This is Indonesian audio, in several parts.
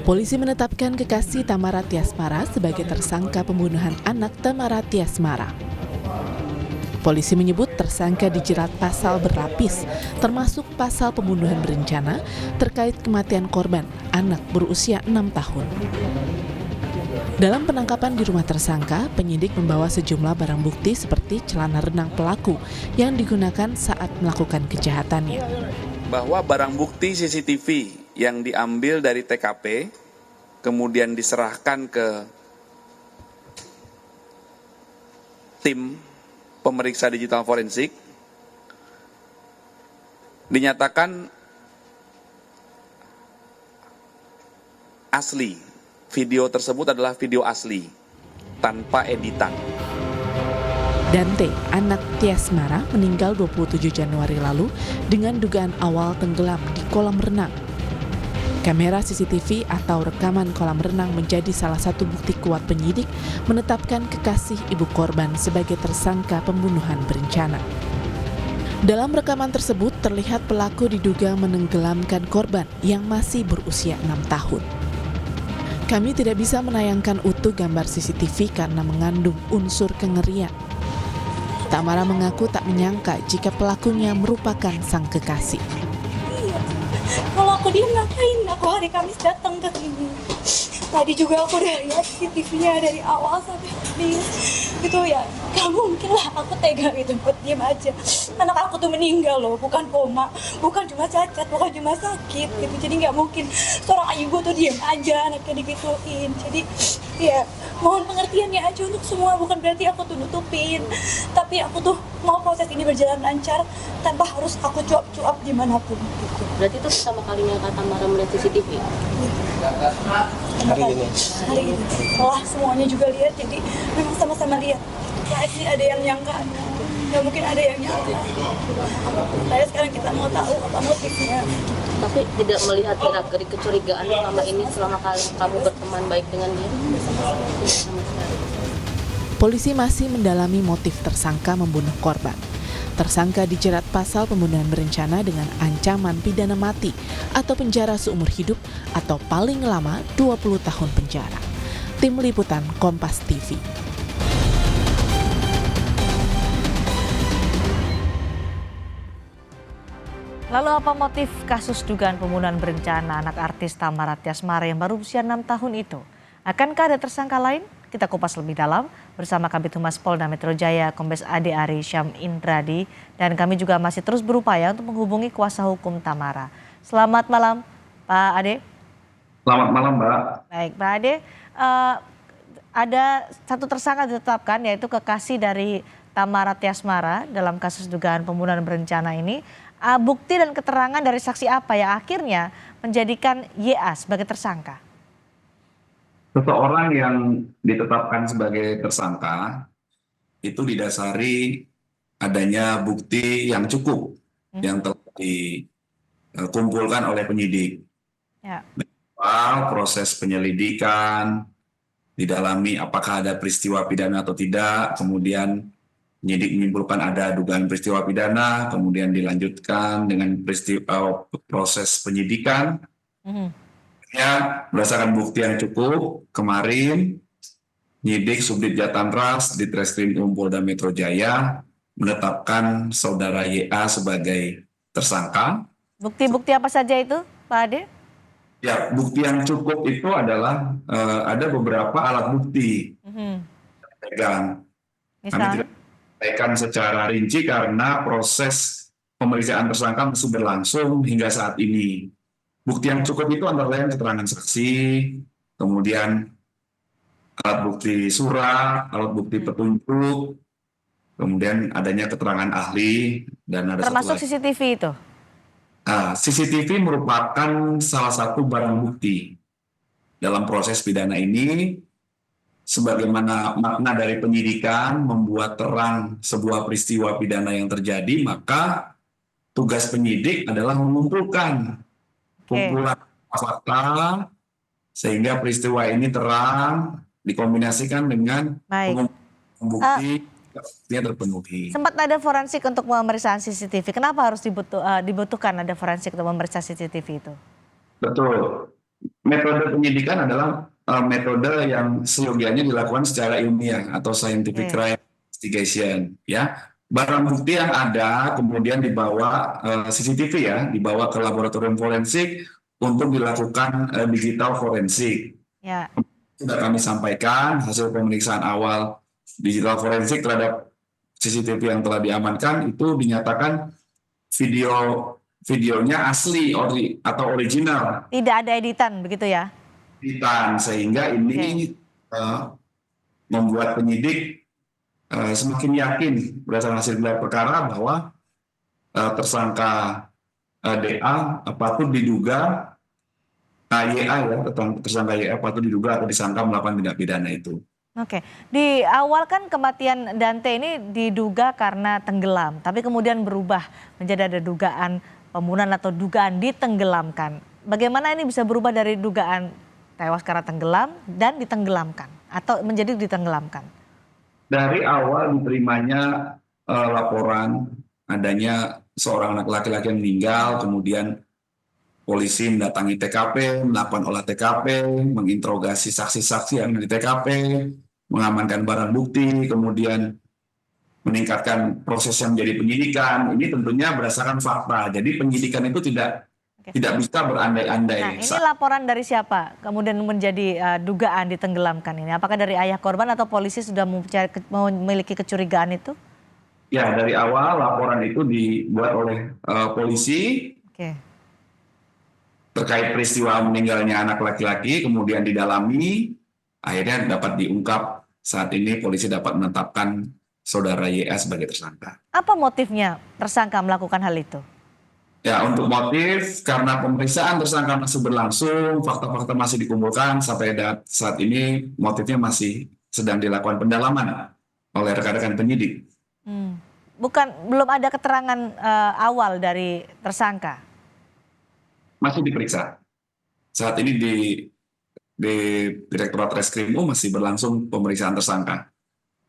Polisi menetapkan kekasih Tamara Tiasmara sebagai tersangka pembunuhan anak Tamara Tiasmara. Polisi menyebut tersangka dijerat pasal berlapis, termasuk pasal pembunuhan berencana terkait kematian korban, anak berusia 6 tahun. Dalam penangkapan di rumah tersangka, penyidik membawa sejumlah barang bukti seperti celana renang pelaku yang digunakan saat melakukan kejahatannya. Bahwa barang bukti CCTV yang diambil dari TKP, kemudian diserahkan ke tim pemeriksa digital forensik, dinyatakan asli. Video tersebut adalah video asli, tanpa editan. Dante, anak Tiasmara, meninggal 27 Januari lalu dengan dugaan awal tenggelam di kolam renang. Kamera CCTV atau rekaman kolam renang menjadi salah satu bukti kuat penyidik menetapkan kekasih ibu korban sebagai tersangka pembunuhan berencana. Dalam rekaman tersebut terlihat pelaku diduga menenggelamkan korban yang masih berusia 6 tahun. Kami tidak bisa menayangkan utuh gambar CCTV karena mengandung unsur kengerian. Tamara mengaku tak menyangka jika pelakunya merupakan sang kekasih. Kalau aku diam ngapain? Aku hari Kamis datang ke sini. Tadi juga aku udah lihat CCTV-nya dari awal sampai habis. Gitu ya, gak mungkin lah aku tega gitu buat diam aja. Anak aku tuh meninggal loh, bukan koma, bukan cuma cacat, bukan cuma sakit gitu. Jadi gak mungkin seorang ibu tuh diam aja anaknya digituin. Jadi ya mohon pengertiannya aja untuk semua, bukan berarti aku tuh nutupin. Tapi aku tuh mau proses ini berjalan lancar tanpa harus aku cuap-cuap dimanapun gitu. Berarti itu pertama kalinya Kak Tamara melihat CCTV? Hari ini. Setelah semuanya juga lihat, jadi memang sama-sama lihat. Pasti ada yang nyangka, nggak mungkin ada yang nyangka. Saya sekarang kita mau tahu apa motifnya. Tapi tidak melihat gerak-gerik kecurigaan selama ini selama kamu berteman baik dengan dia? Polisi masih mendalami motif tersangka membunuh korban. Tersangka dijerat pasal pembunuhan berencana dengan ancaman pidana mati atau penjara seumur hidup atau paling lama 20 tahun penjara. Tim Liputan Kompas TV. Lalu apa motif kasus dugaan pembunuhan berencana anak artis Tamara Tiasmara yang baru usia 6 tahun itu? Akankah ada tersangka lain? Kita kupas lebih dalam bersama Kabid Humas Polda Metro Jaya, Kombes Ade Ari Syam Indradi, dan kami juga masih terus berupaya untuk menghubungi kuasa hukum Tamara. Selamat malam, Pak Ade. Selamat malam, Mbak. Baik, Pak Ade, ada satu tersangka ditetapkan yaitu kekasih dari Tamara Tiasmara dalam kasus dugaan pembunuhan berencana ini. Bukti dan keterangan dari saksi apa yang akhirnya menjadikan YA sebagai tersangka? Seseorang yang ditetapkan sebagai tersangka itu didasari adanya bukti yang cukup yang telah dikumpulkan oleh penyidik. Ya. Proses penyelidikan, didalami apakah ada peristiwa pidana atau tidak, kemudian penyidik menyimpulkan ada dugaan peristiwa pidana, kemudian dilanjutkan dengan proses penyidikan. Ya, berdasarkan bukti yang cukup, kemarin penyidik Subdit Jatantras di Treskrim Polda Metro Jaya menetapkan saudara YA sebagai tersangka. Bukti-bukti apa saja itu, Pak Ade? Ya, bukti yang cukup itu adalah ada beberapa alat bukti pegang. Kami tidak sampaikan secara rinci karena proses pemeriksaan tersangka masih berlangsung hingga saat ini. Bukti yang cukup itu antara lain keterangan saksi, kemudian alat bukti surat, alat bukti petunjuk, kemudian adanya keterangan ahli, dan ada termasuk satu lagi. CCTV itu? CCTV merupakan salah satu barang bukti dalam proses pidana ini. Sebagaimana makna dari penyidikan membuat terang sebuah peristiwa pidana yang terjadi, maka tugas penyidik adalah mengumpulkan kumpulan fakta sehingga peristiwa ini terang dikombinasikan dengan bukti yang terpenuhi. Sempat ada forensik untuk pemeriksaan CCTV. Kenapa harus dibutuhkan ada forensik untuk memeriksa CCTV itu? Betul. Metode penyidikan adalah metode yang seyogianya dilakukan secara ilmiah atau scientific crime investigation, ya. Barang bukti yang ada kemudian dibawa CCTV ya, dibawa ke laboratorium forensik untuk dilakukan digital forensik. Ya. Sudah kami sampaikan hasil pemeriksaan awal digital forensik terhadap CCTV yang telah diamankan itu dinyatakan videonya asli atau original. Tidak ada editan begitu ya? Editan, sehingga ini membuat penyidik semakin yakin berdasarkan hasil gelar perkara bahwa tersangka DA patut diduga YA ya, tersangka YA patut diduga atau disangka melakukan tindak pidana itu. Oke, di awal kan kematian Dante ini diduga karena tenggelam, tapi kemudian berubah menjadi ada dugaan pembunuhan atau dugaan ditenggelamkan. Bagaimana ini bisa berubah dari dugaan tewas karena tenggelam dan ditenggelamkan atau menjadi ditenggelamkan? Dari awal diterimanya laporan adanya seorang anak laki-laki yang meninggal, kemudian polisi mendatangi TKP, melakukan olah TKP, menginterogasi saksi-saksi yang ada di TKP, mengamankan barang bukti, kemudian meningkatkan proses yang menjadi penyidikan. Ini tentunya berdasarkan fakta. Jadi penyidikan itu tidak bisa berandai-andai. Nah, ini laporan dari siapa? Kemudian menjadi dugaan ditenggelamkan ini. Apakah dari ayah korban atau polisi sudah memiliki kecurigaan itu? Ya, dari awal laporan itu dibuat oleh polisi. Oke. Terkait peristiwa meninggalnya anak laki-laki, kemudian didalami, akhirnya dapat diungkap. Saat ini polisi dapat menetapkan saudara YA sebagai tersangka. Apa motifnya tersangka melakukan hal itu? Ya, untuk motif, karena pemeriksaan tersangka masih berlangsung, fakta-fakta masih dikumpulkan, sampai saat ini motifnya masih sedang dilakukan pendalaman oleh rekan-rekan penyidik. Belum ada keterangan awal dari tersangka? Masih diperiksa. Saat ini di Direktorat Reskrim masih berlangsung pemeriksaan tersangka.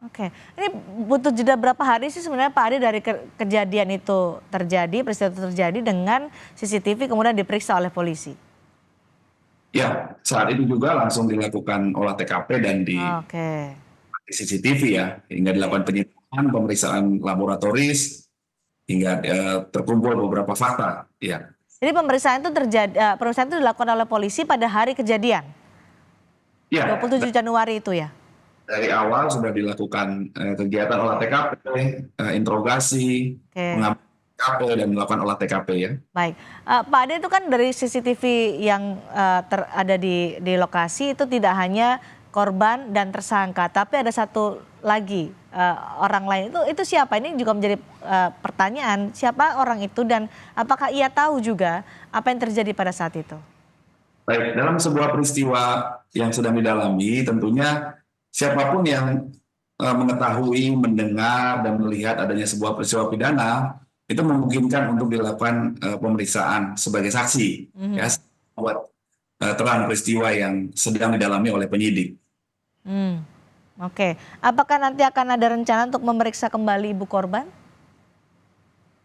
Oke, ini butuh jeda berapa hari sih sebenarnya Pak Adi dari kejadian itu terjadi, peristiwa itu terjadi dengan CCTV kemudian diperiksa oleh polisi? Ya, saat itu juga langsung dilakukan olah TKP dan di CCTV ya, hingga dilakukan penyitaan, pemeriksaan laboratoris, hingga terkumpul beberapa fakta. Ya. Jadi pemeriksaan itu dilakukan oleh polisi pada hari kejadian? Ya, 27 Januari itu ya? Dari awal sudah dilakukan kegiatan olah TKP, interogasi, mengambil TKP dan melakukan olah TKP ya. Baik, Pak Ade itu kan dari CCTV yang ada di lokasi itu tidak hanya korban dan tersangka, tapi ada satu lagi orang lain itu siapa? Ini juga menjadi pertanyaan, siapa orang itu dan apakah ia tahu juga apa yang terjadi pada saat itu? Baik, dalam sebuah peristiwa yang sedang didalami, tentunya siapapun yang mengetahui, mendengar dan melihat adanya sebuah peristiwa pidana itu memungkinkan untuk dilakukan pemeriksaan sebagai saksi, ya, buat terang peristiwa yang sedang didalami oleh penyidik. Oke, apakah nanti akan ada rencana untuk memeriksa kembali ibu korban?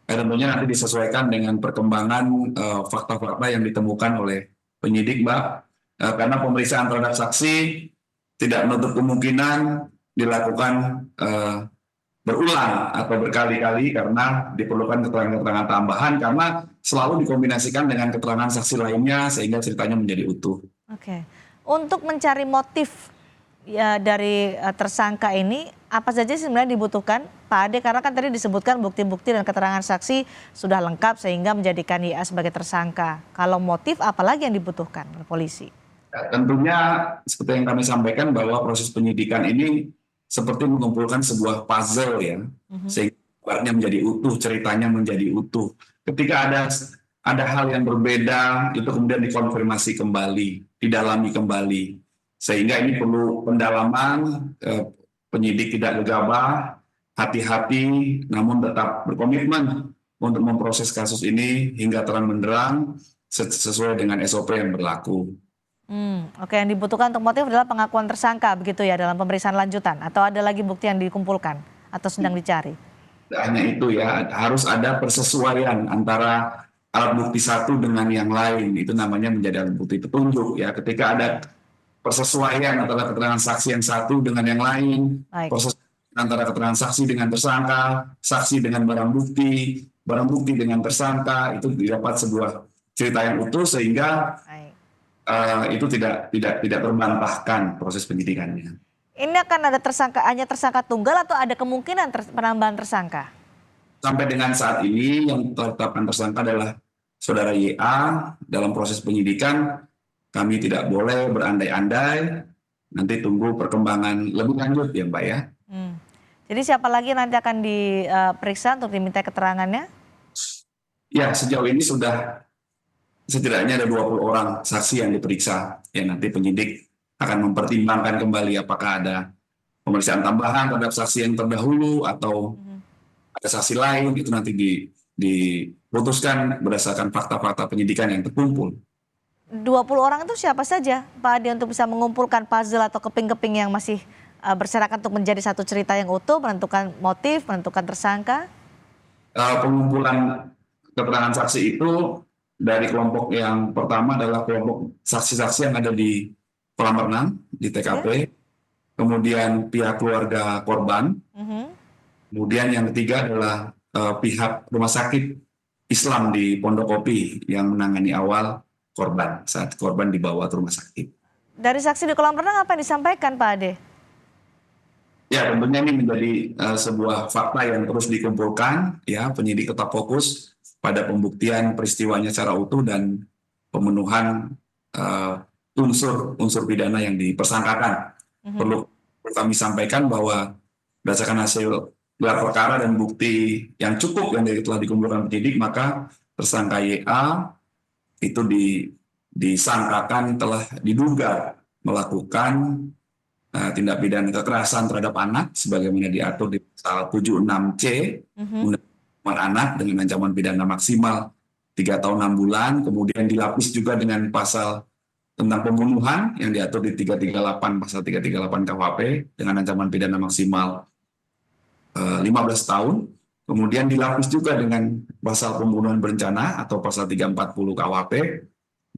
Tentunya nanti disesuaikan dengan perkembangan fakta-fakta yang ditemukan oleh penyidik, Mbak. Karena pemeriksaan terhadap saksi tidak menutup kemungkinan dilakukan berulang atau berkali-kali karena diperlukan keterangan-keterangan tambahan karena selalu dikombinasikan dengan keterangan saksi lainnya sehingga ceritanya menjadi utuh. Oke, untuk mencari motif ya dari tersangka ini apa saja sebenarnya dibutuhkan Pak Ade, karena kan tadi disebutkan bukti-bukti dan keterangan saksi sudah lengkap sehingga menjadikan YA sebagai tersangka. Kalau motif apalagi yang dibutuhkan oleh polisi? Ya, tentunya seperti yang kami sampaikan bahwa proses penyidikan ini seperti mengumpulkan sebuah puzzle ya, sehingga kabarnya menjadi utuh, ceritanya menjadi utuh. Ketika ada hal yang berbeda itu kemudian dikonfirmasi kembali, didalami kembali. Sehingga ini perlu pendalaman, penyidik tidak gegabah, hati-hati, namun tetap berkomitmen untuk memproses kasus ini hingga terang benderang sesuai dengan SOP yang berlaku. Oke, yang dibutuhkan untuk motif adalah pengakuan tersangka begitu ya dalam pemeriksaan lanjutan, atau ada lagi bukti yang dikumpulkan atau sedang dicari? Hanya itu ya, harus ada persesuaian antara alat bukti satu dengan yang lain, itu namanya menjadi alat bukti petunjuk ya. Ketika ada persesuaian antara keterangan saksi yang satu dengan yang lain, Baik. proses antara keterangan saksi dengan tersangka, saksi dengan barang bukti dengan tersangka, itu didapat sebuah cerita yang utuh sehingga Baik. itu tidak terbantahkan proses penyidikannya. Ini akan ada hanya tersangka tunggal atau ada kemungkinan penambahan tersangka? Sampai dengan saat ini yang ditetapkan tersangka adalah saudara YA. Dalam proses penyidikan kami tidak boleh berandai-andai, nanti tunggu perkembangan lebih lanjut ya Mbak ya. Jadi siapa lagi nanti akan diperiksa untuk diminta keterangannya? Ya, sejauh ini sudah setidaknya ada 20 orang saksi yang diperiksa. Ya, nanti penyidik akan mempertimbangkan kembali apakah ada pemeriksaan tambahan terhadap saksi yang terdahulu atau ada saksi lain, itu nanti diputuskan berdasarkan fakta-fakta penyidikan yang terkumpul. 20 orang itu siapa saja Pak Ade untuk bisa mengumpulkan puzzle atau keping-keping yang masih berserakan untuk menjadi satu cerita yang utuh, menentukan motif, menentukan tersangka? Pengumpulan keterangan saksi itu dari kelompok yang pertama adalah kelompok saksi-saksi yang ada di kolam renang, di TKP, kemudian pihak keluarga korban, kemudian yang ketiga adalah pihak rumah sakit Islam di Pondokopi yang menangani awal korban saat korban dibawa ke rumah sakit. Dari saksi di kolam renang apa yang disampaikan Pak Ade? Ya, tentunya ini menjadi sebuah fakta yang terus dikumpulkan, ya, penyidik tetap fokus pada pembuktian peristiwanya secara utuh dan pemenuhan unsur pidana yang dipersangkakan. Perlu kami sampaikan bahwa berdasarkan hasil gelar perkara dan bukti yang cukup yang telah dikumpulkan penyidik, maka tersangka YA itu disangkakan telah diduga melakukan tindak pidana kekerasan terhadap anak sebagaimana diatur di pasal 76C Undang-Undang Anak dengan ancaman pidana maksimal 3 tahun 6 bulan, kemudian dilapis juga dengan pasal tentang pembunuhan yang diatur di 338 pasal 338 KUHP dengan ancaman pidana maksimal 15 tahun, kemudian dilapis juga dengan pasal pembunuhan berencana atau pasal 340 KUHP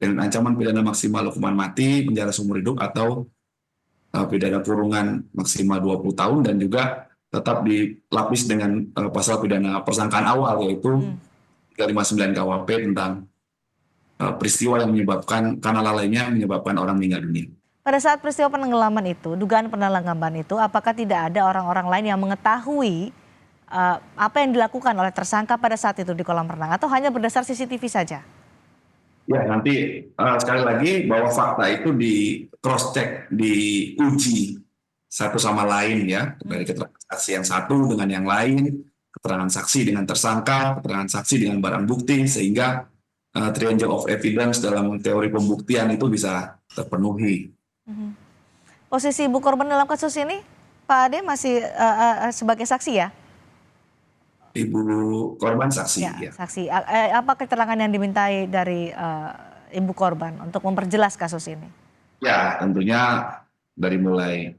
dengan ancaman pidana maksimal hukuman mati, penjara seumur hidup atau pidana kurungan maksimal 20 tahun, dan juga tetap dilapis dengan pasal pidana persangkaan awal yaitu 359 KUHP tentang peristiwa yang menyebabkan karena lalainya menyebabkan orang meninggal dunia. Pada saat peristiwa penenggelaman itu, dugaan penenggelaman itu, apakah tidak ada orang-orang lain yang mengetahui apa yang dilakukan oleh tersangka pada saat itu di kolam renang, atau hanya berdasar CCTV saja? Ya, nanti sekali lagi bahwa fakta itu di cross check, diuji satu sama lain ya, dari keterangan saksi yang satu dengan yang lain, keterangan saksi dengan tersangka, keterangan saksi dengan barang bukti, sehingga triangle of evidence dalam teori pembuktian itu bisa terpenuhi. Posisi ibu korban dalam kasus ini, Pak Ade, masih sebagai saksi ya? Ibu korban saksi. Ya. Saksi. Apa keterangan yang dimintai dari ibu korban untuk memperjelas kasus ini? Ya, tentunya dari mulai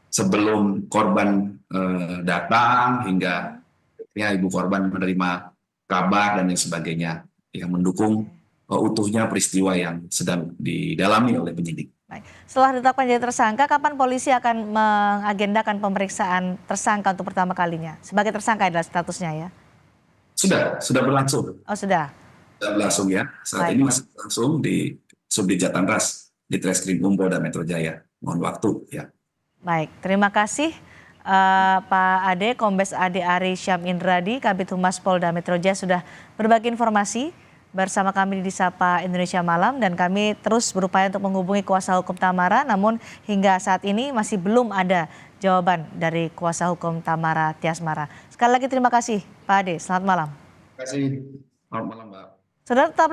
sebelum korban datang hingga ibu korban menerima kabar dan lain sebagainya yang mendukung utuhnya peristiwa yang sedang didalami oleh penyidik. Baik. Setelah ditetapkan jadi tersangka, kapan polisi akan mengagendakan pemeriksaan tersangka untuk pertama kalinya? Sebagai tersangka adalah statusnya ya? Sudah berlangsung. Oh sudah? Sudah berlangsung ya. Saat ini masih berlangsung di Subdit Jatanras di Treskrim Polda Metro Jaya. Mohon waktu ya. Baik, terima kasih Pak Ade, Kombes Ade Ari Syam Indradi, Kabid Humas Polda Metro Jaya sudah berbagi informasi bersama kami di Sapa Indonesia Malam, dan kami terus berupaya untuk menghubungi kuasa hukum Thamara, namun hingga saat ini masih belum ada jawaban dari kuasa hukum Thamara Tiasmara. Sekali lagi terima kasih Pak Ade, selamat malam. Terima kasih, selamat malam Mbak. Saudara tetap